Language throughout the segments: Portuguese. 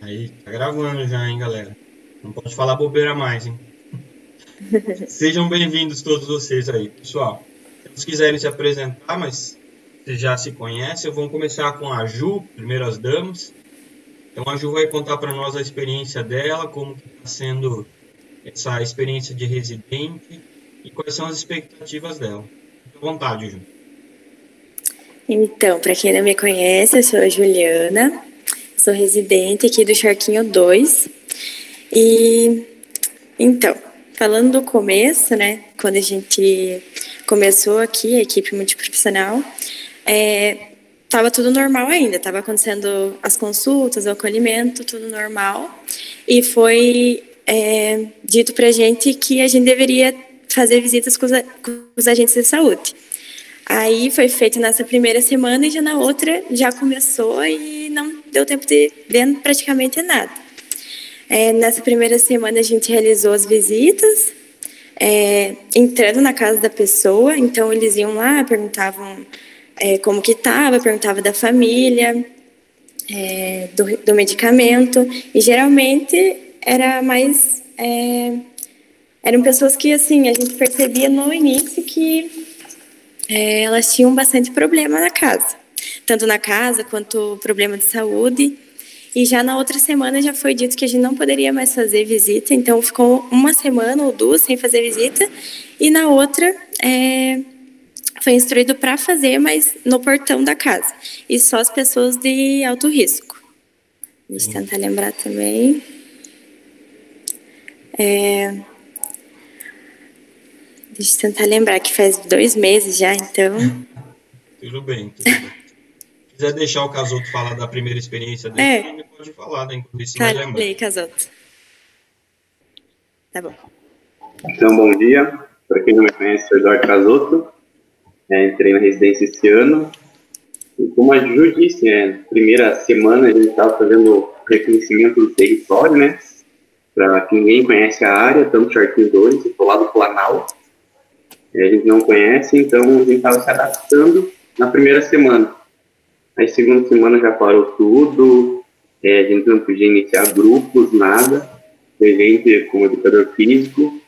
Aí, tá gravando já, hein, galera? Não pode falar bobeira mais, hein? Sejam bem-vindos todos vocês aí, pessoal. Se vocês quiserem se apresentar, mas vocês já se conhecem, vamos começar com a Ju, primeiras damas. Então a Ju vai contar para nós a experiência dela, como que está sendo essa experiência de residente e quais são as expectativas dela. Fique à vontade, Ju. Então, para quem não me conhece, eu sou a Juliana, sou residente aqui do Charquinho 2. E então, falando do começo, né, quando a gente começou aqui, a equipe multiprofissional, tava tudo normal ainda, tava acontecendo as consultas, o acolhimento, tudo normal. E foi dito pra gente que a gente deveria fazer visitas com os agentes de saúde. Aí foi feito nessa primeira semana e já na outra já começou e não deu tempo de ver praticamente nada. Nessa primeira semana a gente realizou as visitas, entrando na casa da pessoa, então eles iam lá, perguntavam como que estava, perguntavam da família, do medicamento, e geralmente era mais... eram pessoas que, assim, a gente percebia no início que elas tinham bastante problema na casa. Tanto na casa quanto problema de saúde. E já na outra semana já foi dito que a gente não poderia mais fazer visita. Então ficou uma semana ou duas sem fazer visita. E na outra foi instruído para fazer, mas no portão da casa. E só as pessoas de alto risco. Deixa eu tentar lembrar também. Deixa eu tentar lembrar que faz 2 meses já, então... Tudo bem, tudo bem. Se quiser deixar o Casoto falar da primeira experiência dele, ele pode falar, né? Enquanto isso vai lembrar. Falei, Casoto. Tá bom. Então, bom dia. Para quem não me conhece, sou Eduardo Casoto. Entrei na residência esse ano. E como a Ju disse, primeira semana a gente estava fazendo reconhecimento do território, né? Para quem ninguém conhece a área, tanto Charquinho 2, eu estou lá do Planalto. A gente não conhece, então a gente estava se adaptando na primeira semana. Aí, segunda semana já parou tudo, a gente não podia iniciar grupos, nada. A gente, como educador físico,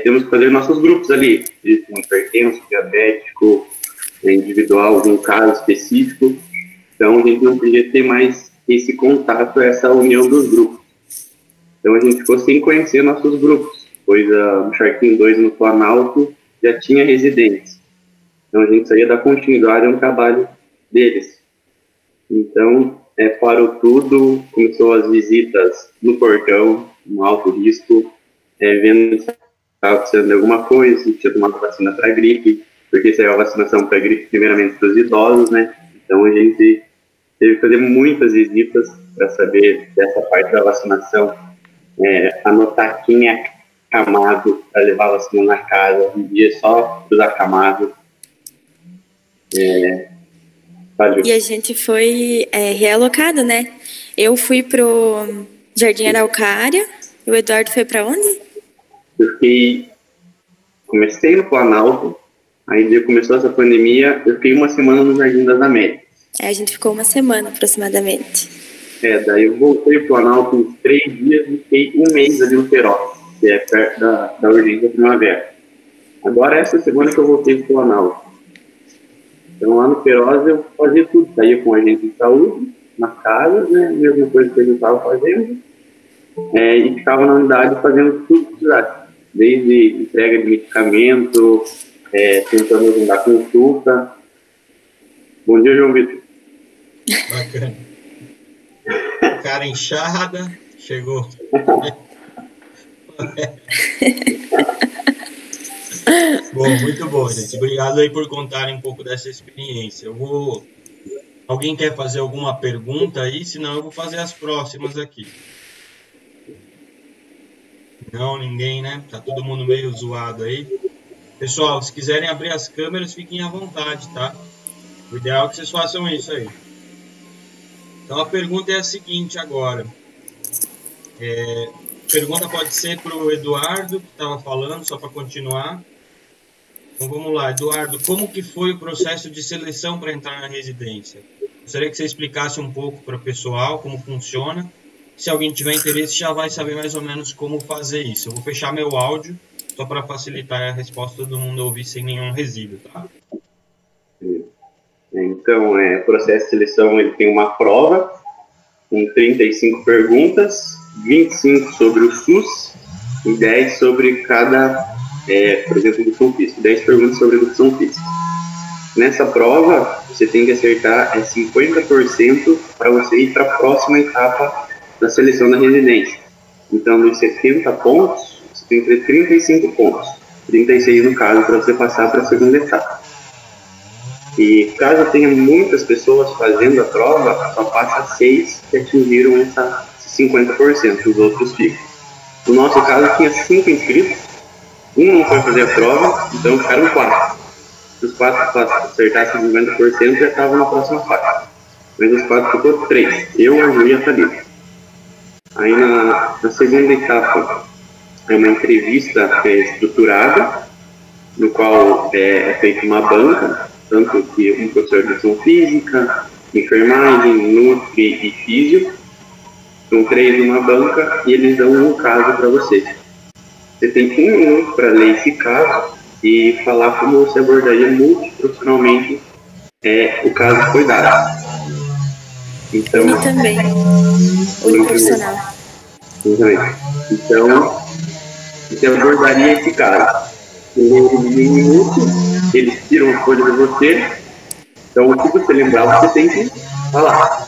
temos que fazer nossos grupos ali, de hipertenso, diabético, individual, algum caso específico. Então, a gente não podia ter mais esse contato, essa união dos grupos. Então, a gente ficou sem conhecer nossos grupos, pois o Charquinho 2 no Planalto já tinha residentes. Então, a gente só ia dar continuidade a um trabalho deles. Então, parou tudo, começou as visitas no portão, no alto risco, vendo se estava precisando de alguma coisa, se tinha tomado vacina para gripe, porque saiu a vacinação para gripe primeiramente para os idosos, né? Então, a gente teve que fazer muitas visitas para saber dessa parte da vacinação, anotar quem é acamado para levar a vacina na casa, um dia só para os acamados. E a gente foi realocado, né? Eu fui pro Jardim Araucária, e o Eduardo foi para onde? Comecei no Planalto, aí começou essa pandemia, eu fiquei uma semana no Jardim das Américas. A gente ficou uma semana aproximadamente. Daí eu voltei pro Planalto uns 3 dias e fiquei um mês ali no Feroz, que é perto da urgência primavera. Agora essa semana que eu voltei pro Planalto. Então lá no Feroz eu fazia tudo, saía com agente de saúde, na casa, né, mesma coisa que eu estava fazendo, e ficava na unidade fazendo tudo que precisasse, desde entrega de medicamento, tentando agendar consulta. Bom dia, João Vitor. Bacana. Cara inchada, chegou. Bom, muito bom, gente. Obrigado aí por contarem um pouco dessa experiência. Alguém quer fazer alguma pergunta aí? Senão eu vou fazer as próximas aqui. Não, ninguém, né? Tá todo mundo meio zoado aí. Pessoal, se quiserem abrir as câmeras, fiquem à vontade, tá? O ideal é que vocês façam isso aí. Então a pergunta é a seguinte agora. A pergunta pode ser para o Eduardo, que estava falando, só para continuar. Então vamos lá, Eduardo, como que foi o processo de seleção para entrar na residência? Gostaria que você explicasse um pouco para o pessoal como funciona Se alguém tiver interesse, já vai saber mais ou menos como fazer isso. Eu vou fechar meu áudio, só para facilitar a resposta, todo mundo ouvir sem nenhum resíduo, tá? Então, o processo de seleção ele tem uma prova com 35 perguntas, 25 sobre o SUS e 10 sobre cada, por exemplo, educação física. 10 perguntas sobre educação física. Nessa prova, você tem que acertar 50% para você ir para a próxima etapa da seleção da residência. Então, dos 70 pontos, você tem que ter 35 pontos. 36 no caso, para você passar para a segunda etapa. E caso tenha muitas pessoas fazendo a prova, só passa 6 que atingiram essa 50%, os outros ficam. No nosso caso, tinha 5 inscritos, um não foi fazer a prova, então ficaram 4. Se os 4 acertassem 50%, já estavam na próxima fase. Mas os 4 ficou 3, eu, a Ju e a Thalita. Aí na segunda etapa, é uma entrevista estruturada, no qual é feita uma banca, tanto que um professor de educação física, enfermagem, nutri e físio, são 3 numa banca e eles dão um caso para você. Você tem 1 minuto para ler esse caso e falar como você abordaria multiprofissionalmente o caso que foi dado. Então, E também, uniprofissional. Então, você abordaria esse caso. Em 1 minuto, eles tiram a folha de você. Então, o que você lembrar, você tem que falar.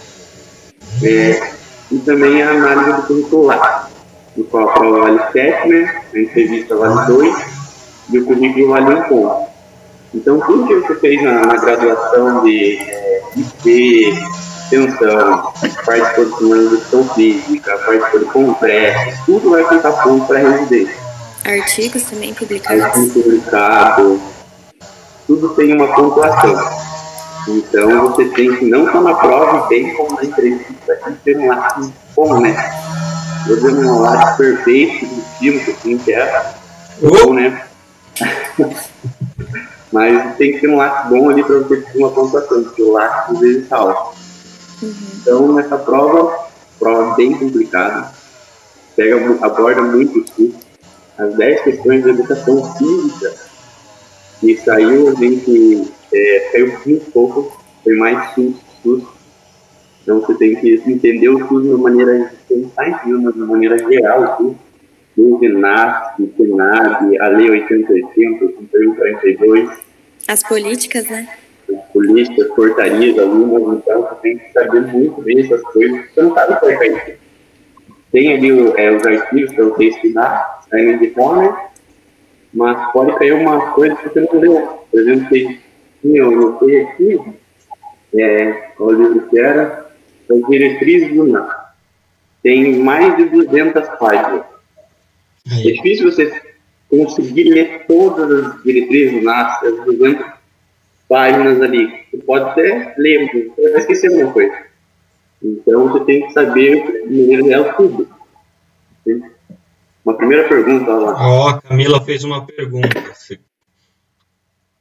E também a análise do curricular, no qual a prova vale 7, né? A entrevista vale 2 e o currículo vale 1 ponto. Então, tudo que você fez na graduação de IP, extensão, participou de educação física, participou de congressos, tudo vai contar ponto para a residência. Artigos também publicados. Artigo publicado, tudo tem uma pontuação. Então, você tem que não só na prova, bem como na entrevista, tem que ter um lápis bom, né? Eu dei um lápis perfeito, do estilo que eu tinha que era, bom, né? Mas tem que ter um lápis bom ali para você ter uma pontuação, porque o lápis às vezes salva. Então, nessa prova bem complicada, aborda muito o SUS. As 10 questões de educação física que saiu, a gente caiu muito pouco, foi mais SUS. Então, você tem que entender o SUS de uma maneira, pensar em de uma maneira geral, o SUS. Desde NASP, PNAD, a Lei 8080, 8142. As políticas, né? As políticas, portarias, algumas, então você tem que saber muito bem essas coisas. Você não sabe o que vai cair. Tem ali os artigos para você estudar, saindo de fome, mas pode cair uma coisa que você não leu. Por exemplo, eu notei aqui, o livro que era as diretrizes do NASP. Tem mais de 200 páginas. É difícil você conseguir ler todas as diretrizes do NASP, as 200 páginas ali. Você pode até ler, mas você vai esquecer alguma coisa. Então, você tem que saber ler tudo. Uma primeira pergunta lá. A Camila fez uma pergunta.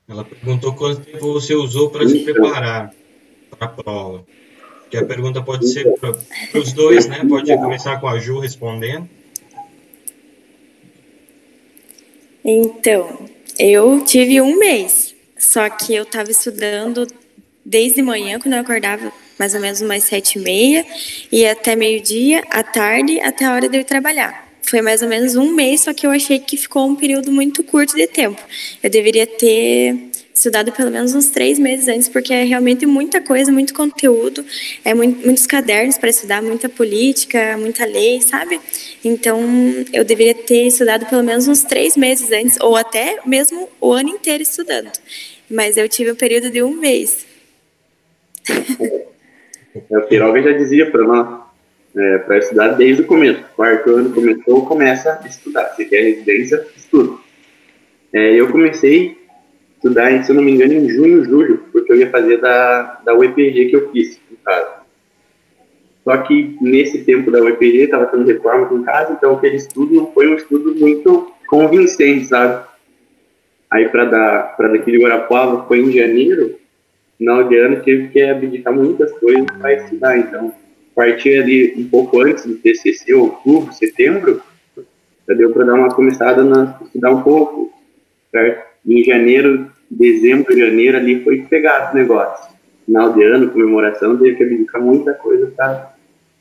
Ela perguntou quanto tempo você usou para se preparar para a prova. Que a pergunta pode ser para os dois, né? Pode começar com a Ju respondendo. Então, eu tive 1 mês, só que eu estava estudando desde manhã, quando eu acordava mais ou menos umas 7h30, e até meio-dia, à tarde, até a hora de eu ir trabalhar. Foi mais ou menos 1 mês, só que eu achei que ficou um período muito curto de tempo. Eu deveria ter estudado pelo menos uns 3 meses antes, porque é realmente muita coisa, muito conteúdo, muitos cadernos para estudar, muita política, muita lei, sabe? Então, eu deveria ter estudado pelo menos uns 3 meses antes, ou até mesmo o ano inteiro estudando. Mas eu tive um período de 1 mês. O Piroga já dizia para nós, para estudar desde o começo. 4º ano começou, começa a estudar. Se quer residência, estuda. Eu comecei a estudar, se eu não me engano, em junho, julho, porque eu ia fazer da UEPG que eu fiz, no caso. Só que nesse tempo da UEPG, estava tendo reforma aqui em casa, então aquele estudo não foi um estudo muito convincente, sabe? Aí para daqui de Guarapuava, foi em janeiro, final de ano, tive que abdicar muitas coisas para estudar, então partir ali um pouco antes do TCC, outubro, setembro, já deu para dar uma começada a estudar um pouco, certo? Em janeiro, dezembro, janeiro, ali foi pegado o negócio. Final de ano, comemoração, teve que abdicar muita coisa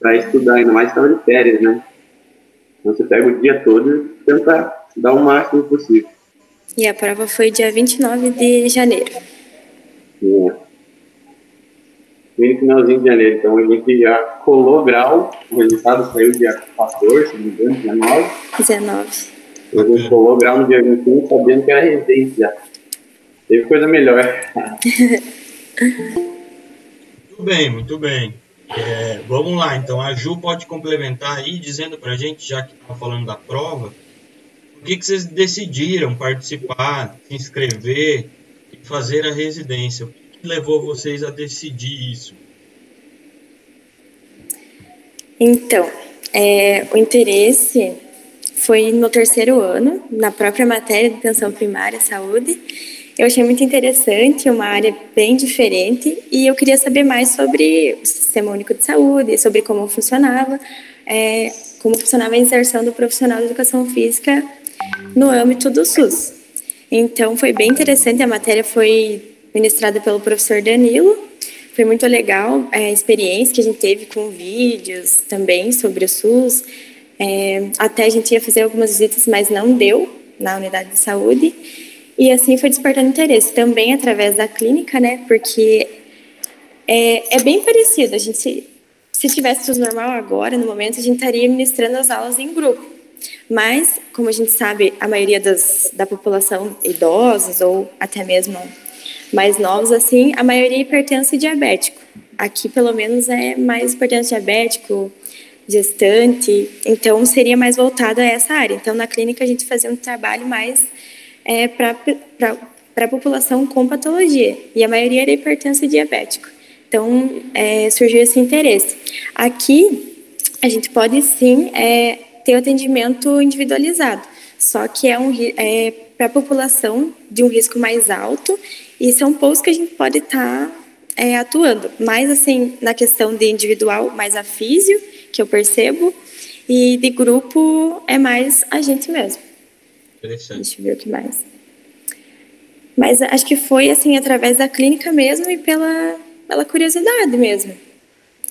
para estudar, ainda mais que estava de férias, né? Então você pega o dia todo e tenta estudar o máximo possível. E a prova foi dia 29 de janeiro. Bem no finalzinho de janeiro, então a gente já colou grau, o resultado saiu dia 14, se não me engano, dia 9. 19. A gente colou grau no dia 21, sabendo que era residência já. Teve coisa melhor. Muito bem, muito bem. Vamos lá, então a Ju pode complementar aí, dizendo para a gente, já que estava falando da prova, por que vocês decidiram participar, se inscrever e fazer a residência? O que levou vocês a decidir isso? Então, o interesse foi no terceiro ano, na própria matéria de atenção primária, saúde. Eu achei muito interessante, uma área bem diferente, e eu queria saber mais sobre o Sistema Único de Saúde, sobre como funcionava a inserção do profissional de educação física no âmbito do SUS. Então, foi bem interessante, a matéria foi ministrada pelo professor Danilo, foi muito legal a experiência que a gente teve com vídeos também sobre o SUS, até a gente ia fazer algumas visitas, mas não deu na unidade de saúde. E assim foi despertando interesse, também através da clínica, né? Porque é bem parecido. A gente, se tivesse tudo normal agora, no momento, a gente estaria ministrando as aulas em grupo. Mas, como a gente sabe, a maioria da população idosos ou até mesmo mais novos, assim, a maioria é hipertenso e diabético. Aqui, pelo menos, é mais hipertenso diabético, gestante. Então, seria mais voltado a essa área. Então, na clínica, a gente fazia um trabalho mais para a população com patologia, e a maioria era hipertenso e diabético. Então, surgiu esse interesse. Aqui, a gente pode, sim, ter o atendimento individualizado, só que para a população de um risco mais alto, e são poucos que a gente pode estar atuando. Mas, assim, na questão de individual, mais a físio, que eu percebo, e de grupo é mais a gente mesmo. Deixa eu ver o que mais. Mas acho que foi assim através da clínica mesmo e pela curiosidade mesmo.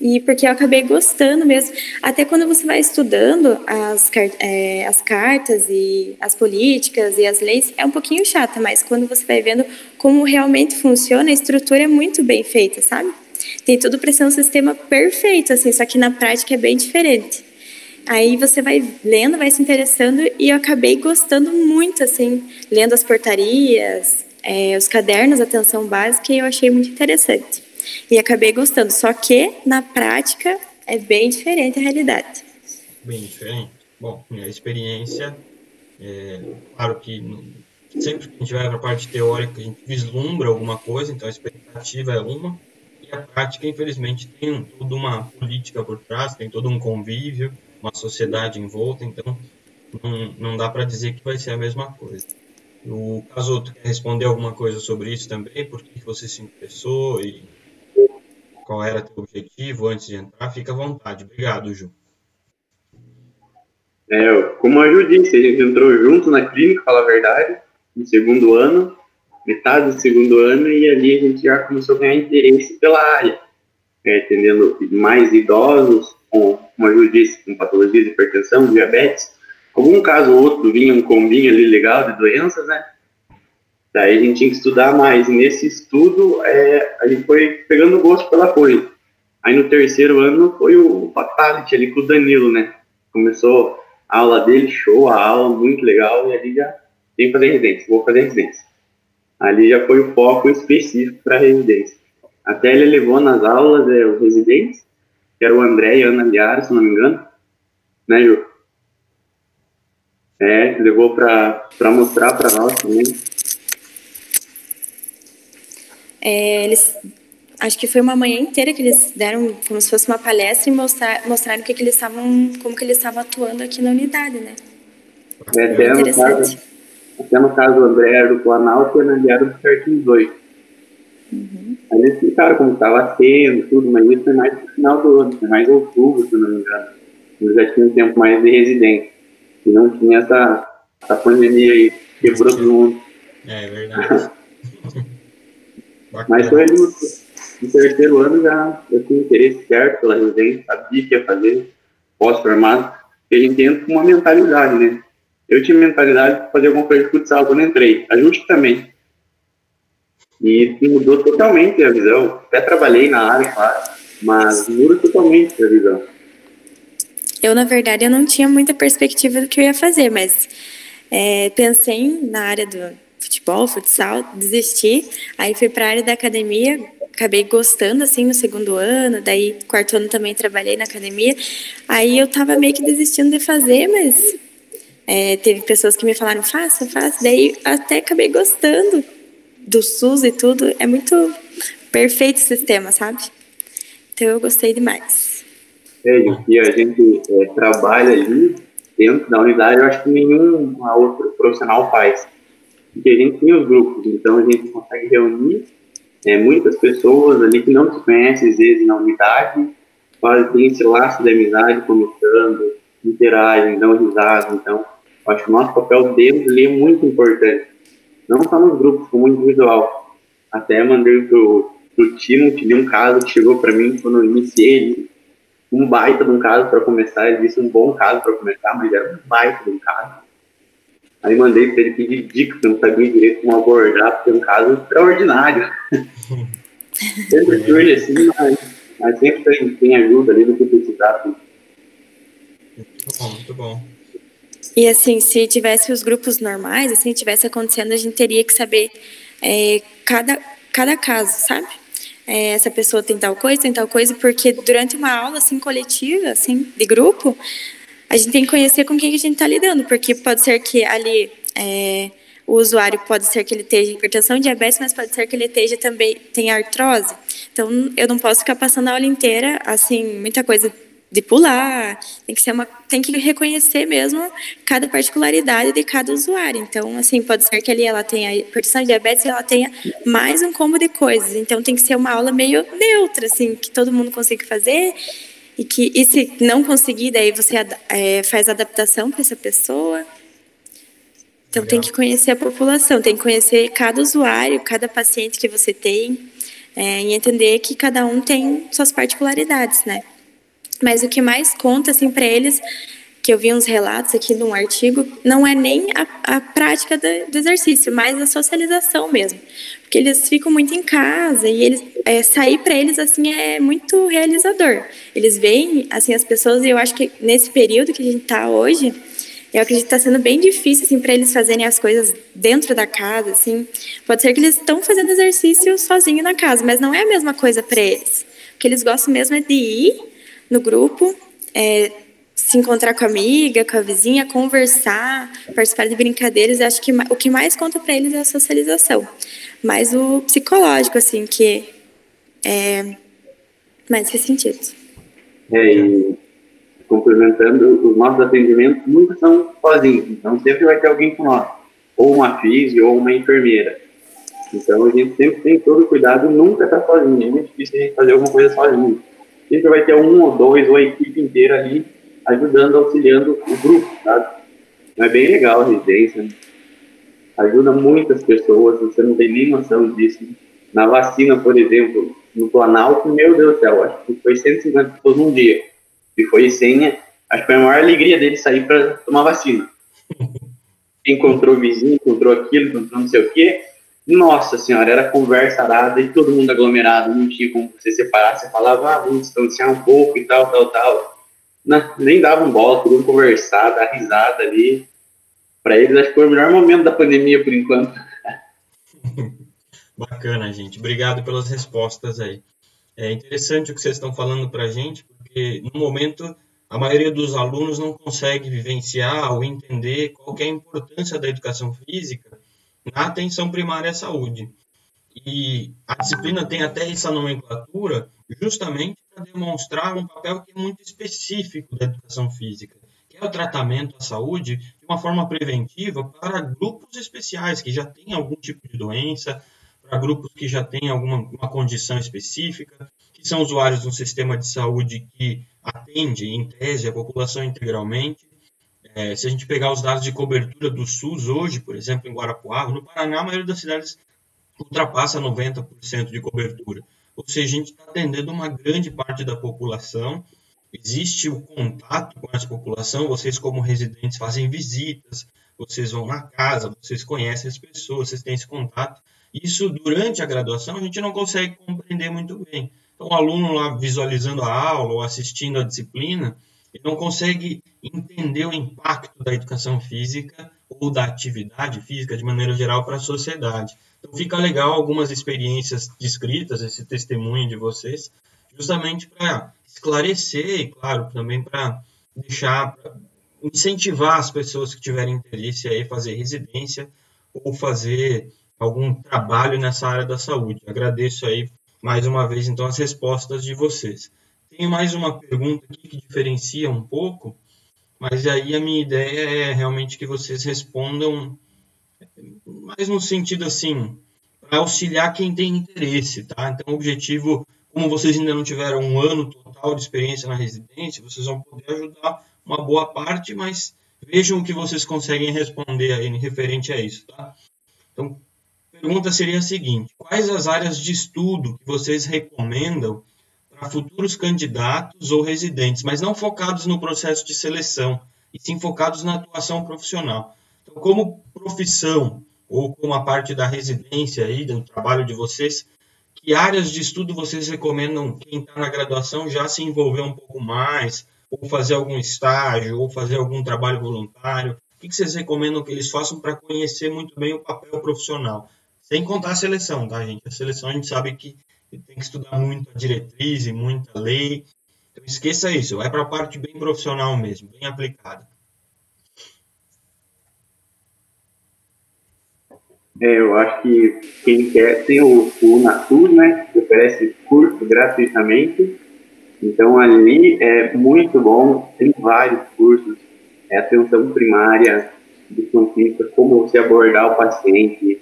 E porque eu acabei gostando mesmo. Até quando você vai estudando as cartas e as políticas e as leis, é um pouquinho chata, mas quando você vai vendo como realmente funciona, a estrutura é muito bem feita, sabe? Tem tudo para ser um sistema perfeito, assim, só que na prática é bem diferente. Aí você vai lendo, vai se interessando, e eu acabei gostando muito, assim, lendo as portarias, os cadernos de atenção básica, e eu achei muito interessante. E acabei gostando, só que na prática é bem diferente a realidade. Bem diferente? Bom, minha experiência, claro que sempre que a gente vai para a parte teórica, a gente vislumbra alguma coisa, então a expectativa é uma, e a prática, infelizmente, tem toda uma política por trás, tem todo um convívio, uma sociedade envolta, então não dá para dizer que vai ser a mesma coisa. O Casoto quer responder alguma coisa sobre isso também? Por que você se interessou e qual era o teu objetivo antes de entrar? Fica à vontade. Obrigado, Ju. Como a Ju disse, a gente entrou junto na clínica, fala a verdade, no segundo ano, metade do segundo ano, e ali a gente já começou a ganhar interesse pela área, atendendo mais idosos, como a Ju disse, com patologias de hipertensão, diabetes. Algum caso ou outro vinha um combinho ali legal de doenças, né? Daí a gente tinha que estudar mais. E nesse estudo, a gente foi pegando gosto pela coisa. Aí no terceiro ano foi o Fatality ali com o Danilo, né? Começou a aula dele, show, a aula muito legal, e ali já tem que fazer residência, vou fazer residência. Ali já foi o foco específico para residência. Até ele levou nas aulas o residente, que era o André e a Ana Liara, se não me engano, né, Ju? Levou para mostrar para nós também. Acho que foi uma manhã inteira que eles deram como se fosse uma palestra e mostraram como que eles estavam atuando aqui na unidade, né? Até no caso o André era do Planalto e a Ana Liara do Cerquinho 2. Uhum. Aí eles explicaram como estava sendo, tudo, mas isso foi mais no final do ano, foi mais outubro, se não me engano. Eles já tinham um tempo mais de residência. E não tinha essa pandemia aí, quebrou todo mundo. É verdade. Mas foi ali no terceiro ano já eu tinha interesse certo pela residência, sabia que ia fazer pós-formado, porque a gente entra com uma mentalidade, né? Eu tinha mentalidade de fazer alguma coisa de futsal quando entrei, a Justi também. E mudou totalmente a visão. Até trabalhei na área, claro, mas muda totalmente a visão. Eu, na verdade, eu não tinha muita perspectiva do que eu ia fazer, mas pensei na área do futebol, futsal, desisti. Aí fui para a área da academia, acabei gostando, assim, no segundo ano. Daí, quarto ano também trabalhei na academia. Aí eu tava meio que desistindo de fazer, mas teve pessoas que me falaram, faça. Daí até acabei gostando do SUS e tudo. É muito perfeito o sistema, sabe? Então eu gostei demais. E o que a gente trabalha ali dentro da unidade, eu acho que nenhum outro profissional faz. Porque a gente tem os grupos, então a gente consegue reunir muitas pessoas ali que não se conhecem, às vezes, na unidade, tem esse laço de amizade, começando, interagem, dão risada. Então, eu acho que o nosso papel dentro ali é muito importante. Não só nos grupos, como individual. Até mandei pro Timo, que um caso que chegou para mim quando eu iniciei ele, um baita de um caso para começar. Ele disse um bom caso para começar, mas era um baita de um caso. Aí mandei para ele pedir dicas, eu não sabia direito como abordar, porque é um caso extraordinário. Sempre surge assim, mas sempre tem ajuda ali do que precisar. Muito bom. E assim, se tivesse os grupos normais, assim, tivesse acontecendo, a gente teria que saber cada caso, sabe? Essa pessoa tem tal coisa, porque durante uma aula, assim, coletiva, assim, de grupo, a gente tem que conhecer com quem a gente está lidando, porque pode ser que ali o usuário pode ser que ele esteja hipertensão, diabetes, mas pode ser que ele tenha artrose. Então, eu não posso ficar passando a aula inteira, assim, muita coisa de pular, tem que reconhecer mesmo cada particularidade de cada usuário. Então, assim, pode ser que ali ela tenha hipertensão, diabetes, e ela tenha mais um combo de coisas. Então, tem que ser uma aula meio neutra, assim, que todo mundo consiga fazer. E se não conseguir, daí você faz adaptação para essa pessoa. Então, tem que conhecer a população, tem que conhecer cada usuário, cada paciente que você tem, e entender que cada um tem suas particularidades, né? Mas o que mais conta, assim, para eles, que eu vi uns relatos aqui num artigo, não é nem a prática do exercício, mas a socialização mesmo. Porque eles ficam muito em casa e sair para eles, assim, é muito realizador. Eles veem, assim, as pessoas, e eu acho que nesse período que a gente está hoje, eu acredito que está sendo bem difícil, assim, para eles fazerem as coisas dentro da casa, assim. Pode ser que eles estão fazendo exercício sozinho na casa, mas não é a mesma coisa para eles. O que eles gostam mesmo é de ir no grupo, se encontrar com a amiga, com a vizinha, conversar, participar de brincadeiras. Eu acho que o que mais conta para eles é a socialização. Mas o psicológico, assim, que é mais que sentido. E complementando, os nossos atendimentos nunca são sozinhos. Então, sempre vai ter alguém com nós. Ou uma física, ou uma enfermeira. Então, a gente sempre tem todo o cuidado e nunca está sozinho. É muito difícil a gente fazer alguma coisa sozinho. Sempre vai ter um ou dois, ou a equipe inteira ali, ajudando, auxiliando o grupo, sabe? Então é bem legal a residência, né? Ajuda muitas pessoas, você não tem nem noção disso. Na vacina, por exemplo, no Planalto, meu Deus do céu, acho que foi 150 pessoas num dia. E foi acho que foi a maior alegria dele sair para tomar vacina. Encontrou o vizinho, encontrou aquilo, encontrou não sei o quê. Nossa senhora, era conversa arada e todo mundo aglomerado, não tinha como você separar, você falava, vamos distanciar um pouco e tal. Não, nem davam bola, todo mundo conversar, dar risada ali. Para eles, acho que foi o melhor momento da pandemia, por enquanto. Bacana, gente. Obrigado pelas respostas aí. É interessante o que vocês estão falando para a gente, porque no momento a maioria dos alunos não consegue vivenciar ou entender qual que é a importância da educação física na atenção primária à saúde. E a disciplina tem até essa nomenclatura justamente para demonstrar um papel que é muito específico da educação física, que é o tratamento à saúde de uma forma preventiva para grupos especiais que já têm algum tipo de doença, para grupos que já têm uma condição específica, que são usuários de um sistema de saúde que atende, em tese, a população integralmente. Se a gente pegar os dados de cobertura do SUS hoje, por exemplo, em Guarapuava, no Paraná, a maioria das cidades ultrapassa 90% de cobertura. Ou seja, a gente está atendendo uma grande parte da população, existe o contato com essa população, vocês como residentes fazem visitas, vocês vão na casa, vocês conhecem as pessoas, vocês têm esse contato. Isso, durante a graduação, a gente não consegue compreender muito bem. Então, o aluno lá visualizando a aula ou assistindo a disciplina, ele não consegue entender o impacto da educação física ou da atividade física, de maneira geral, para a sociedade. Então, fica legal algumas experiências descritas, esse testemunho de vocês, justamente para esclarecer e, claro, também para incentivar as pessoas que tiverem interesse aí fazer residência ou fazer algum trabalho nessa área da saúde. Agradeço aí mais uma vez, então, as respostas de vocês. Tenho mais uma pergunta aqui que diferencia um pouco, mas aí a minha ideia é realmente que vocês respondam mais no sentido assim, para auxiliar quem tem interesse, tá? Então, o objetivo, como vocês ainda não tiveram um ano total de experiência na residência, vocês vão poder ajudar uma boa parte, mas vejam o que vocês conseguem responder aí referente a isso, tá? Então, a pergunta seria a seguinte: quais as áreas de estudo que vocês recomendam para futuros candidatos ou residentes, mas não focados no processo de seleção, e sim focados na atuação profissional? Então, como profissão, ou como a parte da residência aí, do trabalho de vocês, que áreas de estudo vocês recomendam quem está na graduação já se envolver um pouco mais, ou fazer algum estágio, ou fazer algum trabalho voluntário? O que vocês recomendam que eles façam para conhecer muito bem o papel profissional? Sem contar a seleção, tá, gente? A seleção a gente sabe que tem que estudar muito a diretriz e muita lei. Então, esqueça isso. Vai para a parte bem profissional mesmo, bem aplicada. Eu acho que quem quer tem o Unatur, né, que oferece curso gratuitamente. Então, ali é muito bom, tem vários cursos, atenção primária, educação física, como você abordar o paciente,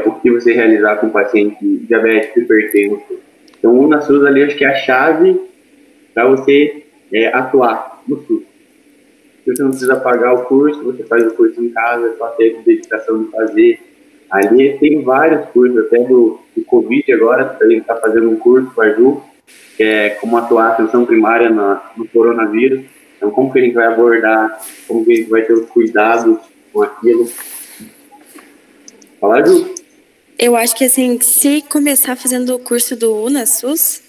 o que você realizar com o paciente diabético, hipertenso. Então, o UnaSUS ali acho que é a chave para você atuar no SUS. Você não precisa pagar o curso, você faz o curso em casa, só ter dedicação de fazer. Ali tem vários cursos, até do Covid agora, a gente está fazendo um curso com a Ju, que é como atuar a atenção primária no coronavírus. Então, como que a gente vai abordar, como que a gente vai ter os cuidados com aquilo. Fala, Ju. Eu acho que, assim, se começar fazendo o curso do UnaSUS,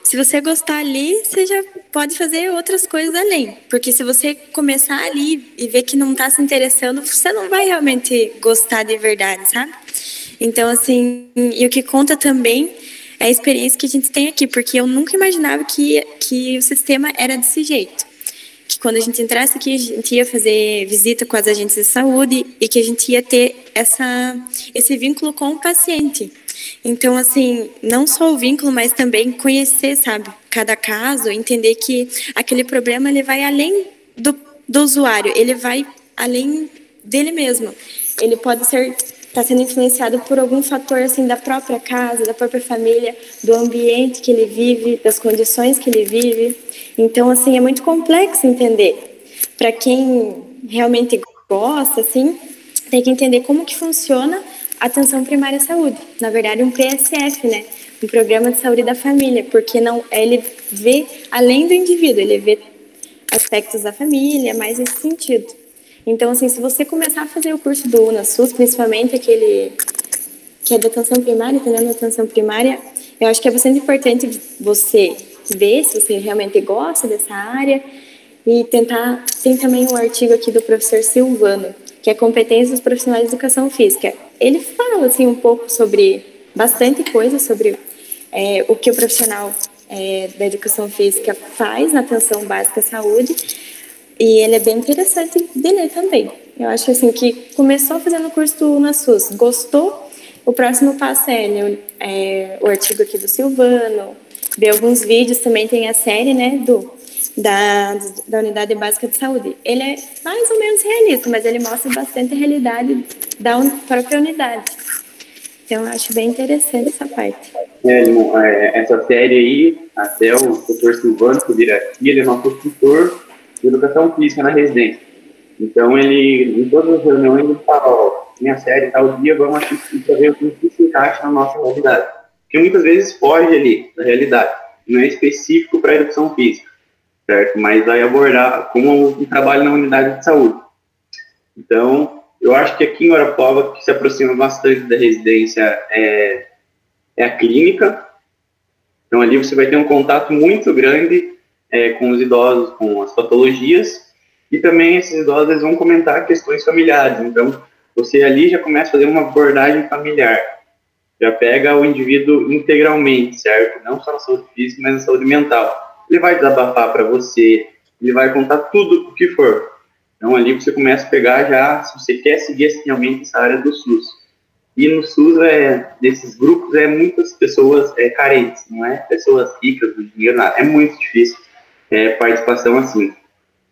se você gostar ali, você já pode fazer outras coisas além. Porque se você começar ali e ver que não está se interessando, você não vai realmente gostar de verdade, sabe? Então, assim, e o que conta também é a experiência que a gente tem aqui, porque eu nunca imaginava que o sistema era desse jeito. Que quando a gente entrasse aqui, a gente ia fazer visita com as agentes de saúde e que a gente ia ter esse vínculo com o paciente. Então, assim, não só o vínculo, mas também conhecer, sabe, cada caso, entender que aquele problema ele vai além do usuário, ele vai além dele mesmo. Ele pode estar sendo influenciado por algum fator, assim, da própria casa, da própria família, do ambiente que ele vive, das condições que ele vive. Então, assim, é muito complexo entender. Para quem realmente gosta, assim, tem que entender como que funciona a atenção primária à saúde. Na verdade, um PSF, né? Um Programa de Saúde da Família, porque não, ele vê além do indivíduo, ele vê aspectos da família, mais nesse sentido. Então, assim, se você começar a fazer o curso do UnaSUS, principalmente aquele que é de atenção primária, entendendo a atenção primária, eu acho que é bastante importante você ver se você realmente gosta dessa área e tentar. Tem também um artigo aqui do professor Silvano, que é Competências dos Profissionais de Educação Física. Ele fala, assim, um pouco sobre bastante coisa sobre o que o profissional da educação física faz na atenção básica à saúde, e ele é bem interessante de ler também. Eu acho, assim, que começou fazendo o curso do UnaSUS, gostou, o próximo passo é ler o artigo aqui do Silvano, ver alguns vídeos, também tem a série, né, da Unidade Básica de Saúde. Ele é mais ou menos realista, mas ele mostra bastante a realidade da própria unidade. Então, eu acho bem interessante essa parte. Essa série aí, até o Dr. Silvano Subiraqui, ele é nosso tutor de educação física na residência. Então, ele, em todas as reuniões, ele fala, ó, minha série tal dia, vamos assistir para ver o que se encaixa na nossa realidade. Porque muitas vezes foge ali da realidade, não é específico para a educação física, certo? Mas vai abordar como um trabalho na unidade de saúde. Então, eu acho que aqui em Guarapuava, que se aproxima bastante da residência, é a clínica. Então, ali você vai ter um contato muito grande com os idosos, com as patologias, e também esses idosos vão comentar questões familiares. Então, você ali já começa a fazer uma abordagem familiar. Já pega o indivíduo integralmente, certo? Não só na saúde física, mas na saúde mental. Ele vai desabafar para você, ele vai contar tudo o que for. Então, ali você começa a pegar já, se você quer seguir realmente essa área do SUS. E no SUS, desses grupos, muitas pessoas carentes, não é pessoas ricas do dinheiro, nada. É muito difícil participação assim.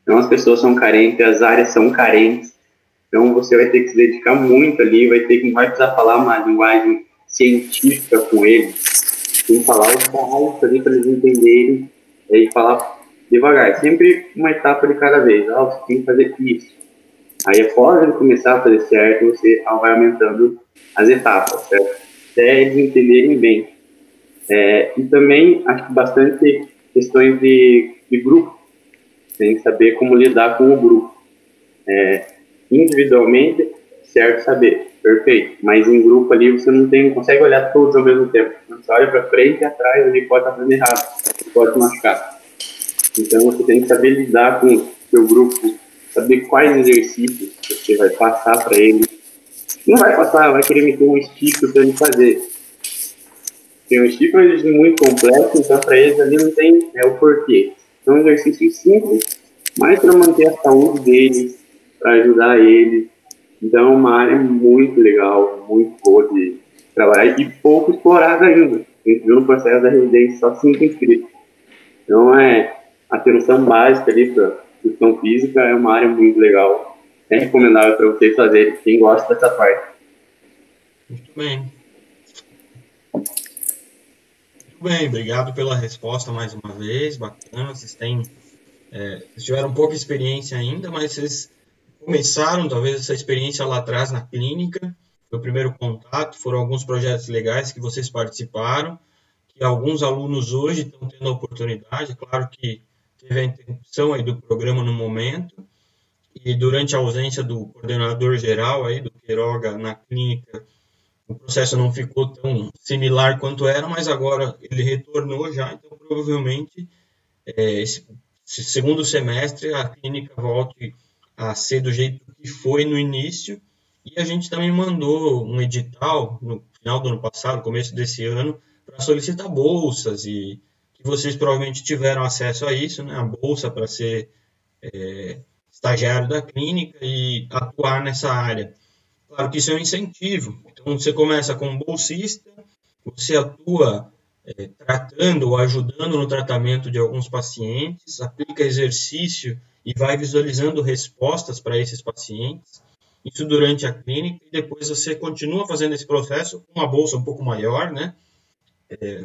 Então, as pessoas são carentes, as áreas são carentes. Então, você vai ter que se dedicar muito ali, vai precisar falar uma linguagem científica com eles. Tem que falar os básicos ali para eles entenderem e falar devagar. Sempre uma etapa de cada vez. Você tem que fazer isso. Aí, após ele começar a fazer certo, você vai aumentando as etapas, certo? Até eles entenderem bem. E também, acho que bastante questões de grupo. Tem que saber como lidar com o grupo. Individualmente, certo, saber, perfeito. Mas em grupo ali, você não consegue olhar todos ao mesmo tempo. Você olha para frente e atrás, ele pode estar fazendo errado, pode se machucar. Então, você tem que saber lidar com o seu grupo, saber quais exercícios você vai passar para ele. Não vai passar, vai querer meter um estímulo para ele fazer. Tem um estímulo é muito complexo, então para eles ali não tem o porquê. São exercícios simples, mas para manter a saúde deles, para ajudar eles. Então, é uma área muito legal, muito boa de trabalhar e pouco explorada ainda. A gente viu no processo da residência só 5 inscritos. Então, a atenção básica ali para educação física é uma área muito legal. É recomendável para vocês fazerem, quem gosta dessa parte. Muito bem. Muito bem, obrigado pela resposta mais uma vez, bacana. Vocês tiveram pouca experiência ainda, mas vocês começaram talvez essa experiência lá atrás na clínica, foi o primeiro contato, foram alguns projetos legais que vocês participaram, que alguns alunos hoje estão tendo a oportunidade, claro que teve a interrupção aí do programa no momento, e durante a ausência do coordenador geral aí, do Queiroga, na clínica, o processo não ficou tão similar quanto era, mas agora ele retornou já, então provavelmente esse segundo semestre a clínica volte a ser do jeito que foi no início, e a gente também mandou um edital no final do ano passado, começo desse ano, para solicitar bolsas, e que vocês provavelmente tiveram acesso a isso, né? A bolsa para ser estagiário da clínica e atuar nessa área. Claro que isso é um incentivo, então você começa como bolsista, você atua tratando ou ajudando no tratamento de alguns pacientes, aplica exercício e vai visualizando respostas para esses pacientes, isso durante a clínica, e depois você continua fazendo esse processo com uma bolsa um pouco maior, né?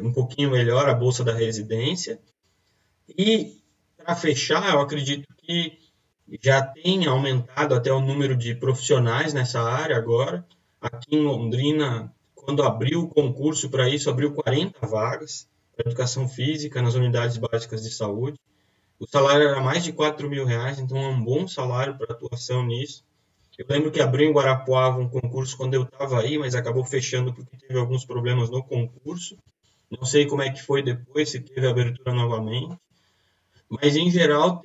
Um pouquinho melhor a bolsa da residência. E, para fechar, eu acredito que já tem aumentado até o número de profissionais nessa área agora. Aqui em Londrina, quando abriu o concurso para isso, abriu 40 vagas para educação física nas unidades básicas de saúde. O salário era mais de R$4.000, então é um bom salário para atuação nisso. Eu lembro que abriu em Guarapuava um concurso quando eu estava aí, mas acabou fechando porque teve alguns problemas no concurso. Não sei como é que foi depois, se teve abertura novamente. Mas, em geral,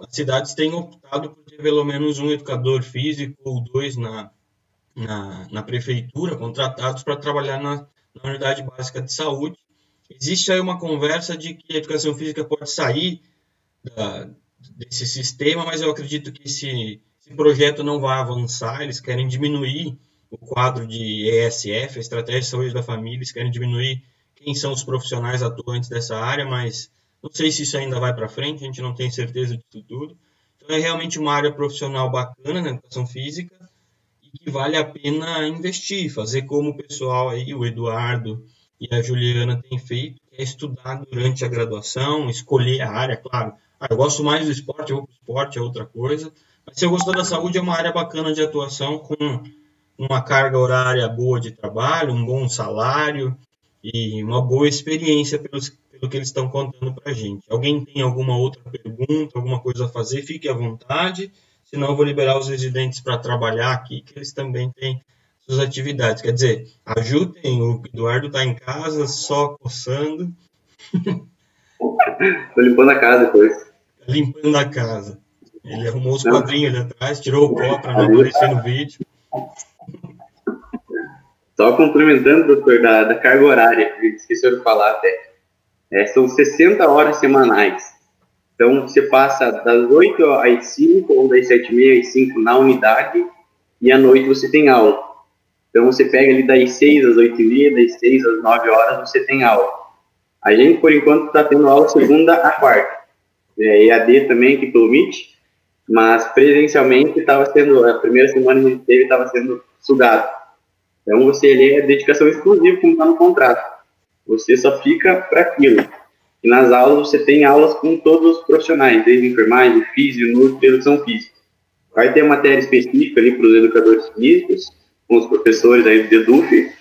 as cidades têm optado por ter pelo menos um educador físico ou 2 na prefeitura, contratados para trabalhar na unidade básica de saúde. Existe aí uma conversa de que a educação física pode sair desse sistema, mas eu acredito que esse projeto não vai avançar. Eles querem diminuir o quadro de ESF, a Estratégia de Saúde da Família, eles querem diminuir quem são os profissionais atuantes dessa área, mas não sei se isso ainda vai para frente, a gente não tem certeza disso tudo. Então, é realmente uma área profissional bacana na educação física e que vale a pena investir, fazer como o pessoal aí, o Eduardo e a Juliana têm feito, que é estudar durante a graduação, escolher a área, claro. Eu gosto mais do esporte, eu vou para o esporte, é outra coisa. Mas se eu gostar da saúde, é uma área bacana de atuação, com uma carga horária boa de trabalho, um bom salário e uma boa experiência pelo que eles estão contando para a gente. Alguém tem alguma outra pergunta, alguma coisa a fazer, fique à vontade. Senão eu vou liberar os residentes para trabalhar aqui, que eles também têm suas atividades. Quer dizer, ajudem, o Eduardo está em casa só coçando. Tô limpando a casa depois. Limpando a casa. Ele arrumou os quadrinhos ali atrás, tirou o pó para não aparecer no vídeo. Só complementando, doutor, da carga horária, que esqueceu de falar até. São 60 horas semanais. Então, você passa das 8 às 5, ou das 7h30 às 5 na unidade, e à noite você tem aula. Então, você pega ali das 6 às 8h30, das 6 às 9 horas, você tem aula. A gente, por enquanto, está tendo aula segunda a quarta. EAD também, aqui pelo Meet, mas presencialmente estava sendo, a primeira semana que a gente teve, estava sendo sugado. Então, você ali é dedicação exclusiva, como está no contrato. Você só fica para aquilo. E nas aulas você tem aulas com todos os profissionais, desde enfermagem, físio, nutri, educação física. Vai ter matéria específica ali para os educadores físicos, com os professores aí do EDUF,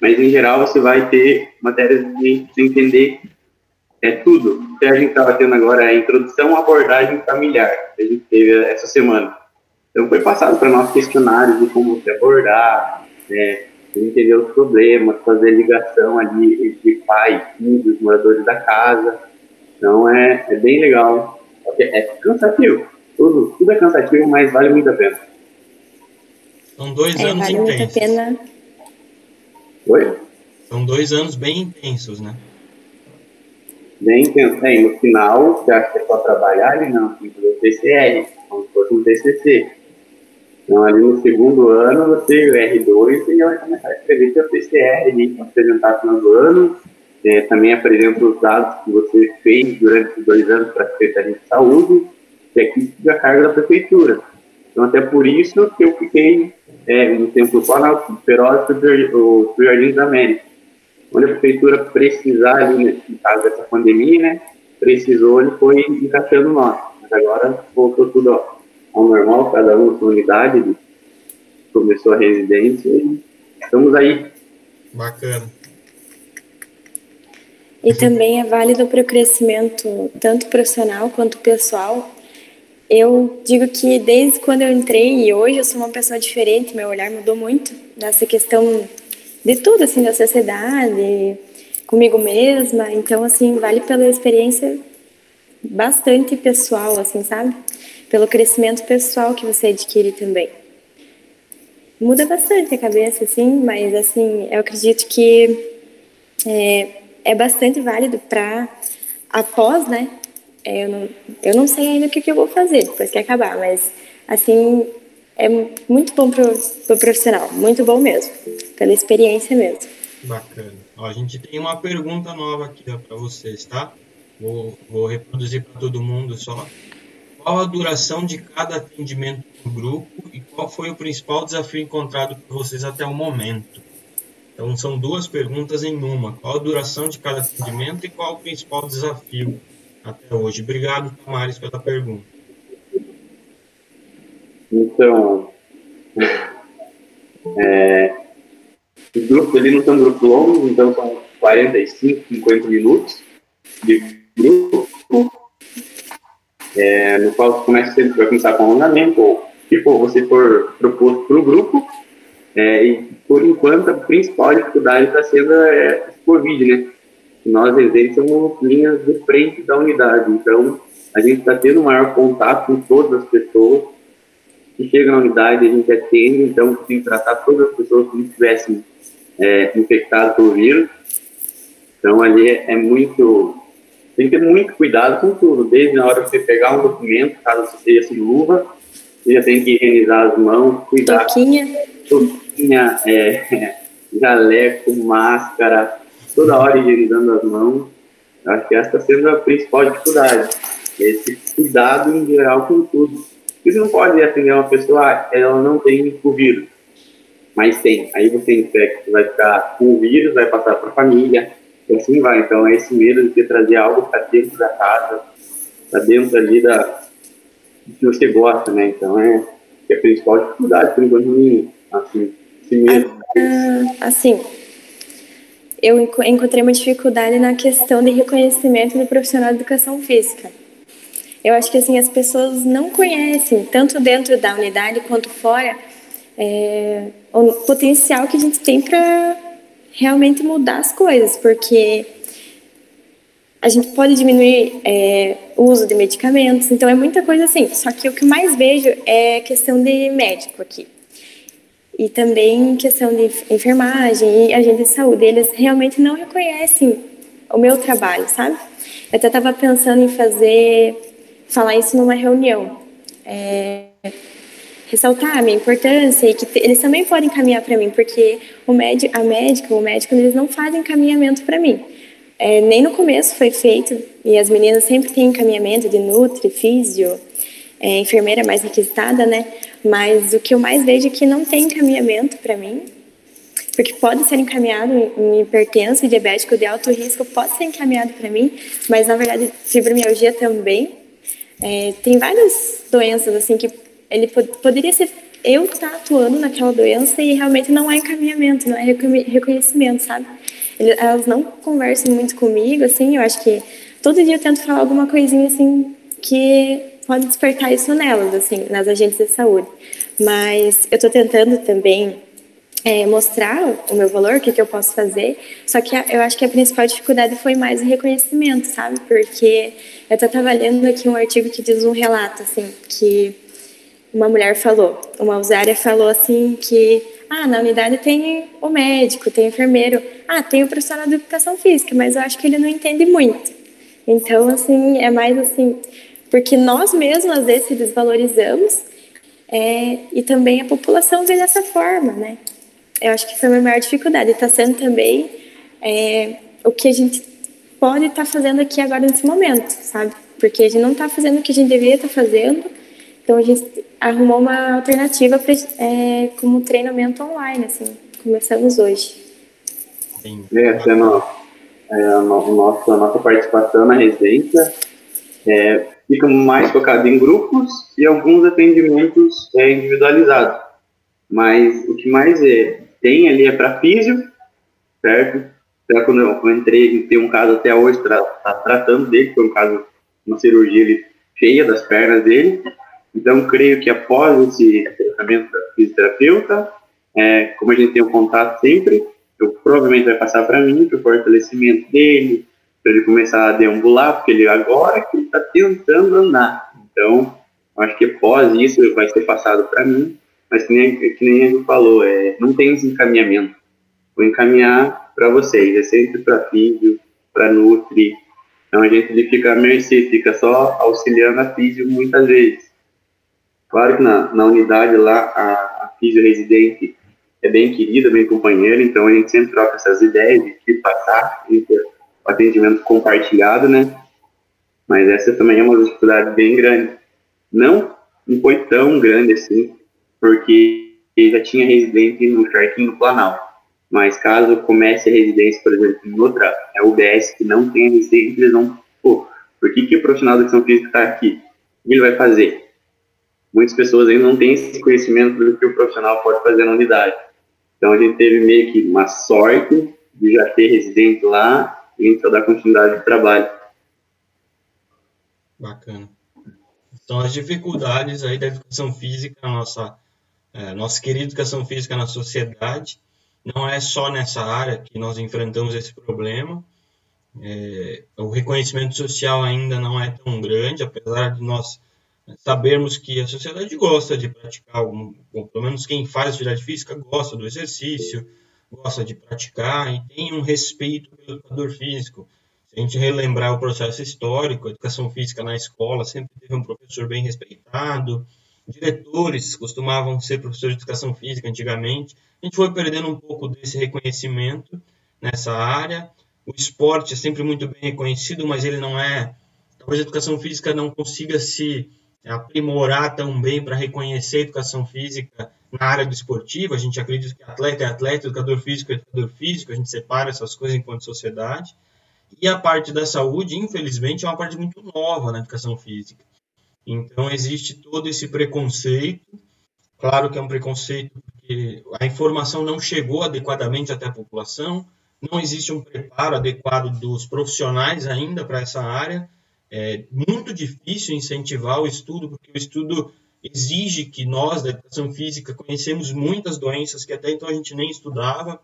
mas em geral você vai ter matérias de entender tudo. O que a gente estava tendo agora é a introdução à abordagem familiar, que a gente teve essa semana. Então foi passado para nós questionários de como se abordar, entender os problemas, fazer ligação ali entre pai, filho, os moradores da casa. Então é bem legal. É cansativo, tudo é cansativo, mas vale muito a pena. São 2 anos vale intensos. Muito a pena. Oi? São 2 anos bem intensos, né? Bem intenso. E no final, você acha que é só trabalhar? E não, tem que fazer o PCR, como se fosse um TCC. Então, ali no segundo ano, você, o R2, você já vai começar a escrever seu PCR, ali, apresentar no final do ano. Também apresenta os dados que você fez durante os 2 anos para a Secretaria de Saúde, que aqui fica a carga da Prefeitura. Então, até por isso que eu fiquei um tempo só na Feroz do Jardim da América. Onde a Prefeitura precisar, ali, no caso dessa pandemia, né, precisou, ele foi encaixando nós. Mas agora voltou tudo ao normal, cada um na sua unidade, ele começou a residência e estamos aí. Bacana. E também é válido para o crescimento tanto profissional quanto pessoal. Eu digo que desde quando eu entrei e hoje eu sou uma pessoa diferente, meu olhar mudou muito nessa questão de tudo, assim, da sociedade, comigo mesma. Então, assim, vale pela experiência bastante pessoal, assim, sabe? Pelo crescimento pessoal que você adquire também. Muda bastante a cabeça, assim, mas, assim, eu acredito que é bastante válido para após, né? Eu não sei ainda o que eu vou fazer depois que acabar, mas, assim, é muito bom pro profissional, muito bom mesmo, pela experiência mesmo. Bacana. Ó, a gente tem uma pergunta nova aqui para vocês, tá? Vou reproduzir para todo mundo só. Qual a duração de cada atendimento do grupo e qual foi o principal desafio encontrado por vocês até o momento? Então, são 2 perguntas em uma. Qual a duração de cada atendimento e qual o principal desafio até hoje? Obrigado, Tamares, pela pergunta. Então, os grupos ali não são grupos longos, então são 45, 50 minutos de grupo, no qual você vai começar com alongamento, ou se você for proposto para o grupo, e por enquanto a principal dificuldade está sendo o Covid, né? Nós, residentes, somos linhas de frente da unidade, então a gente está tendo maior contato com todas as pessoas que chegam na unidade, a gente atende, então tem que tratar todas as pessoas como se estivessem infectadas pelo vírus. Então ali tem que ter muito cuidado com tudo, desde na hora de você pegar um documento, caso você esteja sem luva, você já tem que higienizar as mãos, cuidar. Toquinha, jaleco, máscara, toda hora higienizando as mãos. Acho que essa está sendo a principal dificuldade, esse cuidado em geral com tudo. Porque você não pode atender uma pessoa, ela não tem o vírus. mas tem. Aí você infecta, vai ficar com o vírus, vai passar para a família, e assim vai. Então, é esse medo de você trazer algo para dentro da casa, para dentro ali do que você gosta, né? Então, é a principal dificuldade, por enquanto, assim, esse medo. Assim, eu encontrei uma dificuldade na questão de reconhecimento do profissional de educação física. Eu acho que, assim, as pessoas não conhecem, tanto dentro da unidade quanto fora, o potencial que a gente tem para realmente mudar as coisas, porque a gente pode diminuir o uso de medicamentos, então é muita coisa assim. Só que o que eu mais vejo é questão de médico aqui. E também questão de enfermagem e agente de saúde. Eles realmente não reconhecem o meu trabalho, sabe? Eu até estava pensando em falar isso numa reunião. Ressaltar a minha importância e que eles também podem encaminhar para mim, porque o médico, eles não fazem encaminhamento para mim. Nem no começo foi feito, e as meninas sempre têm encaminhamento de nutri, físio, enfermeira mais requisitada, né? Mas o que eu mais vejo é que não tem encaminhamento para mim, porque pode ser encaminhado em hipertenso e diabético de alto risco, pode ser encaminhado para mim, mas na verdade fibromialgia também. Tem várias doenças assim que ele poderia ser eu estar atuando naquela doença e realmente não há encaminhamento, não é reconhecimento, sabe? Elas não conversam muito comigo, assim, eu acho que todo dia eu tento falar alguma coisinha assim que pode despertar isso nelas, assim, nas agentes de saúde. Mas eu estou tentando também mostrar o meu valor, o que eu posso fazer, só que eu acho que a principal dificuldade foi mais o reconhecimento, sabe? Porque eu estava lendo aqui um artigo que diz um relato, assim, que uma usuária falou assim que na unidade tem o médico, tem o enfermeiro, tem o profissional de educação física, mas eu acho que ele não entende muito. Então, assim, é mais assim, porque nós mesmos às vezes se desvalorizamos e também a população vê dessa forma, né? Eu acho que foi a minha maior dificuldade. Está sendo também o que a gente pode estar fazendo aqui agora nesse momento, sabe? Porque a gente não está fazendo o que a gente deveria estar fazendo. Então, a gente arrumou uma alternativa como treinamento online, assim. Começamos hoje. Sendo a nossa participação na residência fica mais focado em grupos e alguns atendimentos individualizados. Mas o que mais tem ali é para físio, certo? Então, quando eu entrei, tem um caso até hoje, tá tratando dele, foi um caso, uma cirurgia cheia das pernas dele. Então, creio que após esse tratamento da fisioterapeuta, como a gente tem um contato sempre, eu provavelmente vai passar para mim, para o fortalecimento dele, para ele começar a deambular, porque ele agora que ele está tentando andar. Então, acho que após isso vai ser passado para mim, mas que nem a gente falou, não tem esse encaminhamento. Vou encaminhar para vocês, é sempre para físio, para nutri. Então, a gente fica à mercê, fica só auxiliando a físio muitas vezes. Claro que na unidade lá, a físio residente é bem querida, bem companheira, então a gente sempre troca essas ideias de que passar, de ter o atendimento compartilhado, né? Mas essa também é uma dificuldade bem grande. Não foi tão grande assim, porque já tinha residente no Charquinho Planalto. Mas caso comece a residência, por exemplo, em outra UBS que não tem residente, eles vão, por que o profissional da educação física está aqui? O que ele vai fazer? Muitas pessoas ainda não têm esse conhecimento do que o profissional pode fazer na unidade. Então, a gente teve meio que uma sorte de já ter residente lá e a gente só dar continuidade de trabalho. Bacana. Então, as dificuldades aí da educação física, nossa querida educação física na sociedade, não é só nessa área que nós enfrentamos esse problema. O reconhecimento social ainda não é tão grande, apesar de nós sabermos que a sociedade gosta de praticar, pelo menos quem faz atividade física gosta do exercício, gosta de praticar e tem um respeito pelo educador físico. Se a gente relembrar o processo histórico, a educação física na escola sempre teve um professor bem respeitado, diretores costumavam ser professores de educação física antigamente. A gente foi perdendo um pouco desse reconhecimento nessa área. O esporte é sempre muito bem reconhecido, mas ele não é... Talvez a educação física não consiga se aprimorar também para reconhecer a educação física na área do esportivo. A gente acredita que atleta é atleta, educador físico é educador físico, a gente separa essas coisas enquanto sociedade. E a parte da saúde, infelizmente, é uma parte muito nova na educação física. Então, existe todo esse preconceito. Claro que é um preconceito porque a informação não chegou adequadamente até a população, não existe um preparo adequado dos profissionais ainda para essa área. É muito difícil incentivar o estudo, porque o estudo exige que nós, da educação física, conhecemos muitas doenças que até então a gente nem estudava.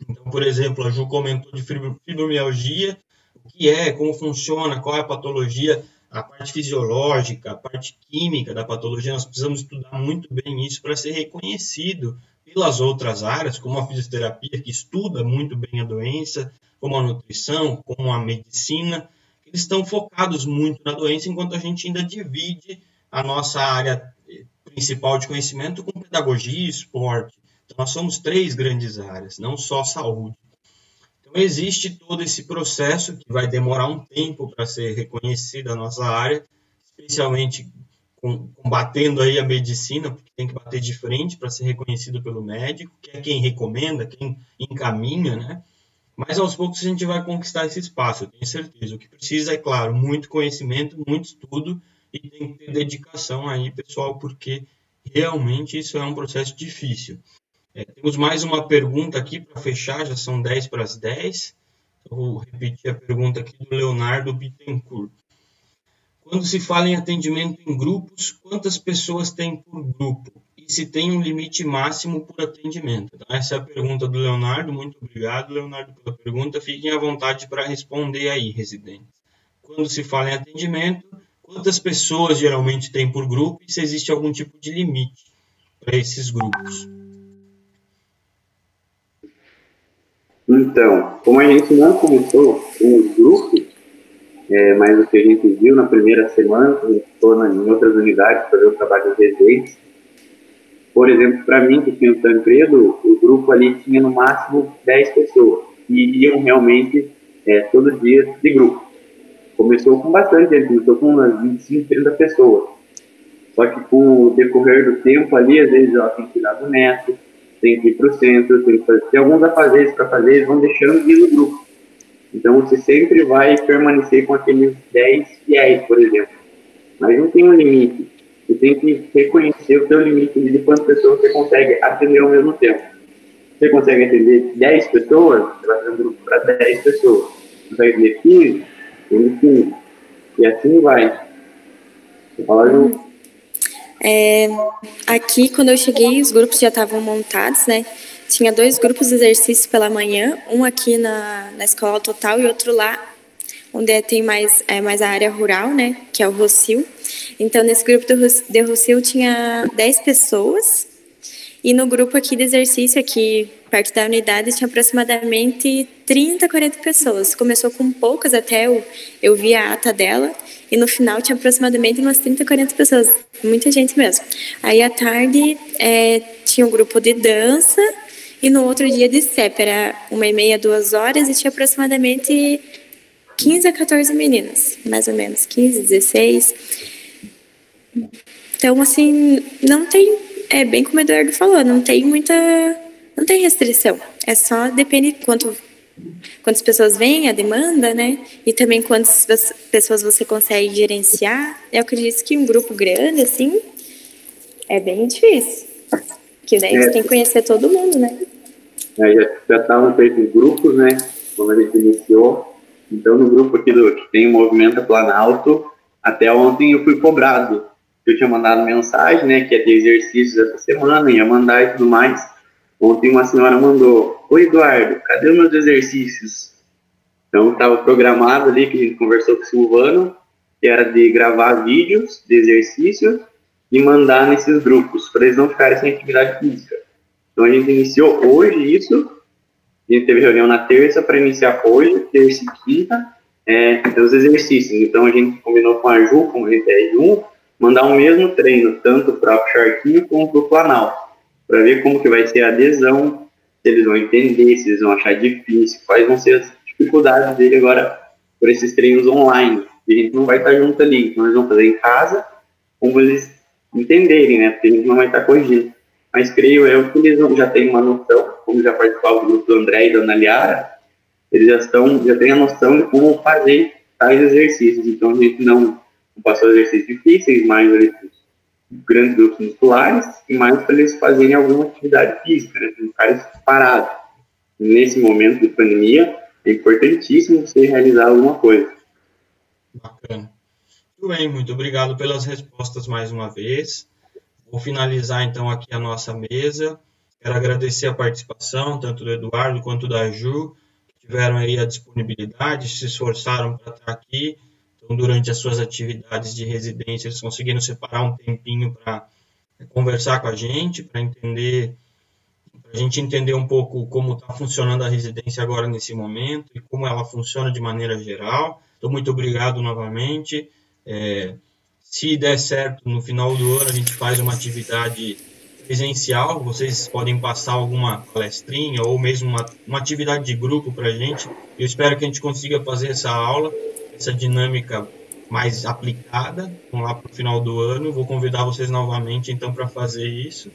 Então, por exemplo, a Ju comentou de fibromialgia, o que é, como funciona, qual é a patologia, a parte fisiológica, a parte química da patologia. Nós precisamos estudar muito bem isso para ser reconhecido pelas outras áreas, como a fisioterapia, que estuda muito bem a doença, como a nutrição, como a medicina. Eles estão focados muito na doença, enquanto a gente ainda divide a nossa área principal de conhecimento com pedagogia e esporte. Então, nós somos 3 grandes áreas, não só saúde. Então, existe todo esse processo que vai demorar um tempo para ser reconhecida a nossa área, especialmente combatendo aí a medicina, porque tem que bater de frente para ser reconhecido pelo médico, que é quem recomenda, quem encaminha, né? Mas aos poucos a gente vai conquistar esse espaço, eu tenho certeza. O que precisa é, claro, muito conhecimento, muito estudo e tem que ter dedicação aí, pessoal, porque realmente isso é um processo difícil. Temos mais uma pergunta aqui para fechar, já são 10 para as 10. Eu vou repetir a pergunta aqui do Leonardo Bittencourt. Quando se fala em atendimento em grupos, quantas pessoas tem por grupo? E se tem um limite máximo por atendimento? Então, essa é a pergunta do Leonardo. Muito obrigado, Leonardo, pela pergunta. Fiquem à vontade para responder aí, residentes. Quando se fala em atendimento, quantas pessoas geralmente tem por grupo e se existe algum tipo de limite para esses grupos? Então, como a gente não começou com os grupos, mas o que a gente viu na primeira semana, quando a gente foi em outras unidades fazer o trabalho de residentes, por exemplo, para mim, que tinha o Tancredo, o grupo ali tinha no máximo 10 pessoas, e iam realmente todo dia de grupo. Começou com bastante gente, começou com umas 25, 30 pessoas. Só que com o decorrer do tempo ali, às vezes tem que tirar do neto, tem que ir para o centro, tem alguns afazeres para fazer, eles vão deixando de ir no grupo. Então, você sempre vai permanecer com aqueles 10 fiéis, por exemplo. Mas não tem um limite. Você tem que reconhecer o seu limite de quantas pessoas você consegue atender ao mesmo tempo. Você consegue atender 10 pessoas, você vai fazer um grupo para 10 pessoas. Você consegue atender 15, tem 15. E assim vai. Você fala, Ju? Aqui, quando eu cheguei, os grupos já estavam montados, né? Tinha 2 grupos de exercícios pela manhã, um aqui na escola total e outro lá, onde tem mais a área rural, né? Que é o Rocio. Então, nesse grupo de Rocio tinha 10 pessoas. E no grupo aqui de exercício, aqui perto da unidade, tinha aproximadamente 30, 40 pessoas. Começou com poucas, até eu vi a ata dela. E no final tinha aproximadamente umas 30, 40 pessoas. Muita gente mesmo. Aí, à tarde, tinha um grupo de dança. E no outro dia de CEP, era 1h30, 2 horas. E tinha aproximadamente 15 a 14 meninas. Mais ou menos, 15, 16. Então, assim, não tem... É bem como o Eduardo falou, não tem restrição. É só depende quantas pessoas vêm, a demanda, né? E também quantas pessoas você consegue gerenciar. Eu acredito que um grupo grande, assim, é bem difícil. Porque daí você tem que conhecer todo mundo, né? Já estavam feitos grupos, né? Quando a gente iniciou. Então, no grupo aqui que tem o Movimento Planalto, até ontem eu fui cobrado. Eu tinha mandado mensagem, né, que ia ter exercícios essa semana, ia mandar e tudo mais. Ontem uma senhora mandou: oi, Eduardo, cadê os meus exercícios? Então estava programado ali, que a gente conversou com o Silvano, que era de gravar vídeos de exercícios e mandar nesses grupos, para eles não ficarem sem atividade física. Então a gente iniciou hoje isso, a gente teve reunião na terça para iniciar hoje, terça e quinta, os exercícios. Então a gente combinou com a Ju, como a gente é Ju, mandar o mesmo treino, tanto para o Charquinho como para o Planalto, para ver como que vai ser a adesão, se eles vão entender, se eles vão achar difícil, quais vão ser as dificuldades dele agora por esses treinos online. E a gente não vai estar junto ali, então eles vão fazer em casa como eles entenderem, né? Porque a gente não vai estar corrigindo. Mas creio eu que eles já têm uma noção, como já participavam do grupo do André e da Ana Liara, eles já têm a noção de como fazer tais exercícios. Então, a gente não passou exercícios difíceis, mais grandes grupos musculares, e mais para eles fazerem alguma atividade física, né? Para não ficarem parados. Nesse momento de pandemia, é importantíssimo você realizar alguma coisa. Bacana. Muito bem, muito obrigado pelas respostas mais uma vez. Vou finalizar então aqui a nossa mesa. Quero agradecer a participação, tanto do Eduardo quanto da Ju, que tiveram aí a disponibilidade, se esforçaram para estar aqui. Então, durante as suas atividades de residência, eles conseguiram separar um tempinho para conversar com a gente, para a gente entender um pouco como está funcionando a residência agora nesse momento e como ela funciona de maneira geral. Então, muito obrigado novamente. Se der certo, no final do ano a gente faz uma atividade presencial, vocês podem passar alguma palestrinha ou mesmo uma atividade de grupo para a gente. Eu espero que a gente consiga fazer essa aula, essa dinâmica mais aplicada, vamos lá para o final do ano. Vou convidar vocês novamente então para fazer isso.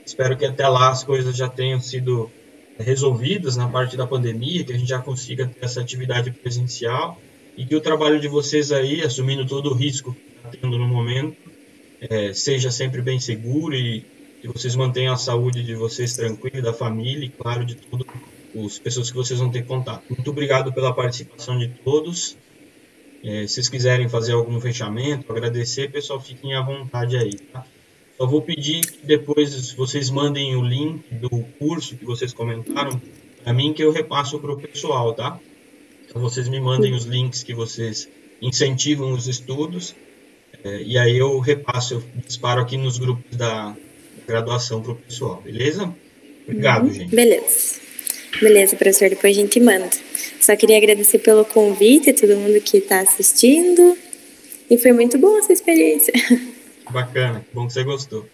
Espero que até lá as coisas já tenham sido resolvidas na parte da pandemia, que a gente já consiga ter essa atividade presencial e que o trabalho de vocês aí, assumindo todo o risco que está tendo no momento, seja sempre bem seguro e que vocês mantenham a saúde de vocês tranquila, da família e, claro, de todas as pessoas que vocês vão ter contato. Muito obrigado pela participação de todos. Se vocês quiserem fazer algum fechamento, agradecer, pessoal, fiquem à vontade aí, tá? Só vou pedir que depois vocês mandem o link do curso que vocês comentaram para mim, que eu repasso para o pessoal, tá? Então, vocês me mandem os links que vocês incentivam os estudos, e aí eu repasso, eu disparo aqui nos grupos da graduação para o pessoal, beleza? Obrigado, gente. Beleza, professor, depois a gente manda. Só queria agradecer pelo convite a todo mundo que está assistindo, e foi muito boa essa experiência. Bacana, que bom que você gostou.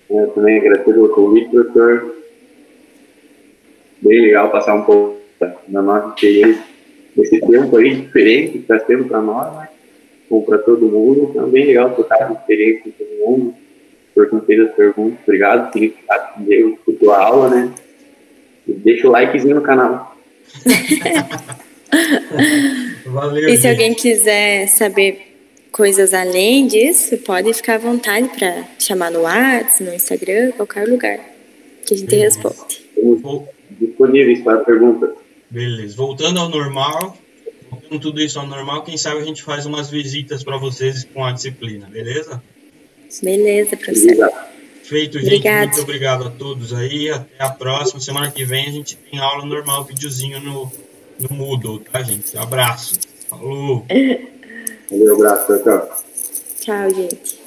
Eu também agradeço pelo convite, professor. Bem legal passar um pouco da nossa experiência, esse tempo aí diferente que está sendo para nós, né? Ou para todo mundo. Então, bem legal trocar a experiência com todo mundo. Por quem fez as perguntas, obrigado. Quem escutou a aula, né? E deixa o likezinho no canal. Valeu, e se alguém quiser saber coisas além disso, pode ficar à vontade para chamar no WhatsApp, no Instagram, qualquer lugar que a gente responde. Estamos disponíveis para perguntas. Beleza. Voltando tudo isso ao normal, quem sabe a gente faz umas visitas para vocês com a disciplina, beleza? Beleza, professor. Feito, gente. Obrigado. Muito obrigado a todos aí. Até a próxima. Semana que vem a gente tem aula normal, videozinho no Moodle, tá, gente? Um abraço. Falou. Valeu, abraço, tchau. Tchau, gente.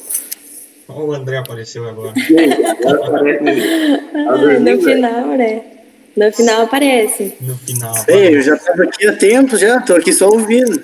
Olha o André apareceu agora. Agora aparece no final, né? No final aparece. No final. Ei, eu já estava aqui há tempo, já. Estou aqui só ouvindo.